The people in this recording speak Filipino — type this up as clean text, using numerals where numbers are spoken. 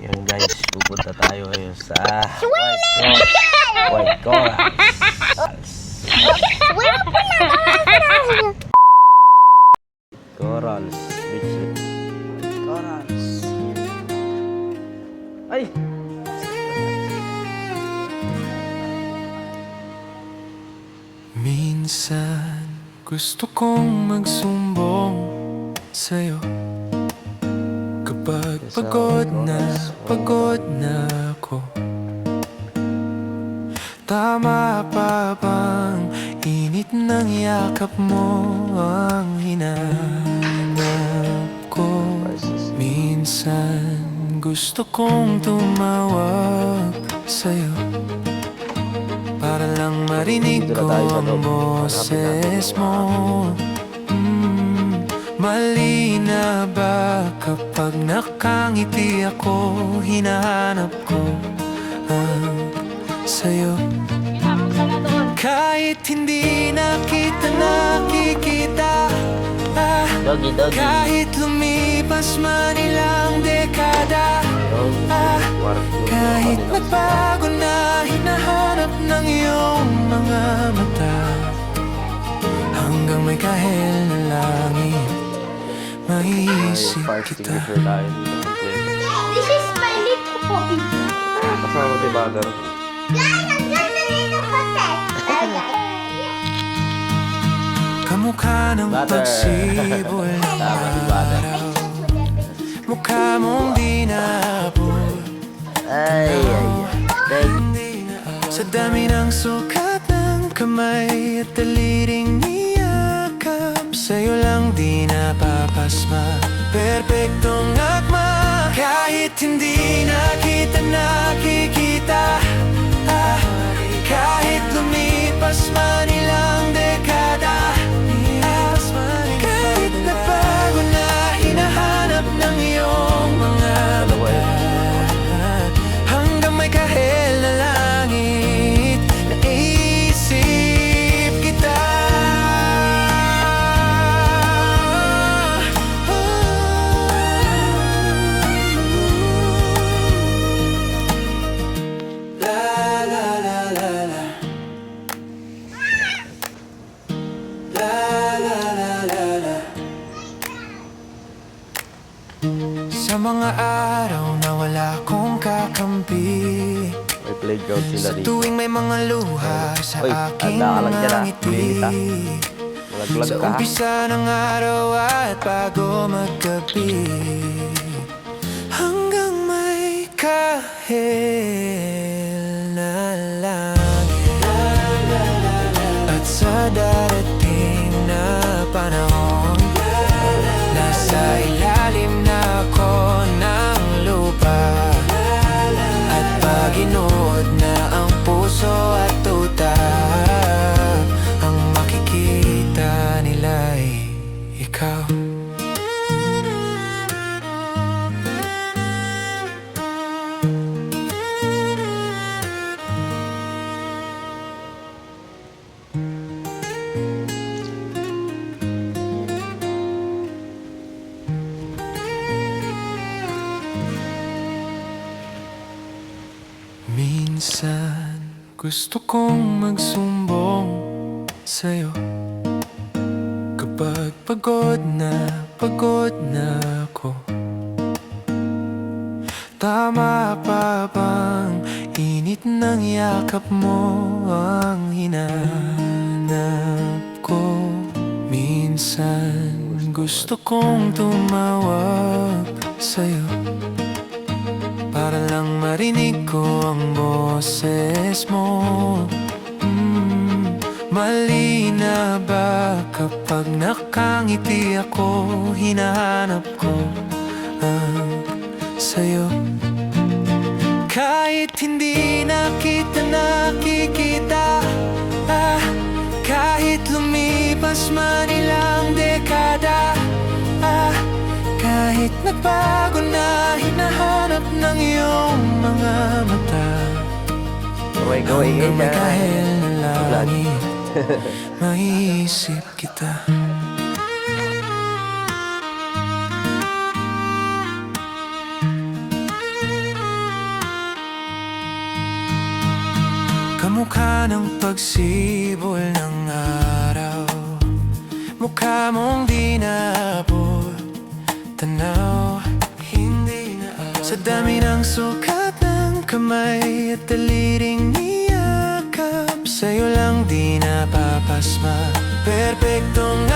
Yan guys, pupunta tayo ngayon sa White Corals. Corals. Corals. Ay! Minsan gusto kong magsumbong sa'yo kapag pagod na ako. Tama pa bang init ng yakap mo ang hinanap ko? Minsan gusto kong tumawag sa'yo para lang marinig ko ang boses mo. Mali na ba kapag nakangiti ako, hinahanap ko ang sa'yo? Kahit hindi na kita nakikita, kahit lumipas man ilang dekada, kahit nagbago na hinahanap ng iyong mga mata, hanggang may kahel na langit, maiisip kita. This is my little puppy. Kasama si Badar. Guys, I'm just a little puppy. Kamukha ng pagsibol ng araw, mukha mong di naabot. Sa dami ng sukat ng kamay at daliring niyakap, sa'yo lang di napapasma, perpektong akma. Kahit hindi na kita nakikita, kahit lumipas man ilang dekada, kahit nagbago na hinahanap ng iyong mga mata, hanggang may kahel na langit, naisip kita. La la la la la, la la la la la. Sa mga araw na wala kong kakampi, May playground sila sa dito. tuwing may mga luha sa Uy, aking handa ka lang mga dyan, ngiti, Malaglag sa ka. umpisa ng araw at bago maggabi, hanggang may kahel na langit, at sa darating na panahon, nasa ilalim na ako ng lupa, at paginood na ang puso at utak, ang makikita nila'y ikaw. Minsan gusto kong magsumbong sa'yo kapag pagod na ako. Tama pa bang init ng yakap mo ang hinanap ko? Minsan gusto kong tumawag sa'yo para lang marinig ko ang boses mo. Mali na ba kapag nakangiti ako, hinahanap ko ang sa'yo? Kahit hindi na kita nakikita, kahit lumipas man ilang dekada, kahit nagbago na hinahanap ng iyong mga mata, hanggang may kahel na langit, maiisip kita. gitna ng pagsibol ng araw, mukha mong di naabot tanaw. Hindi na sa dami ng sukat ng kamay at daliring niyakap, sa'yo lang di napapasma. Perpektong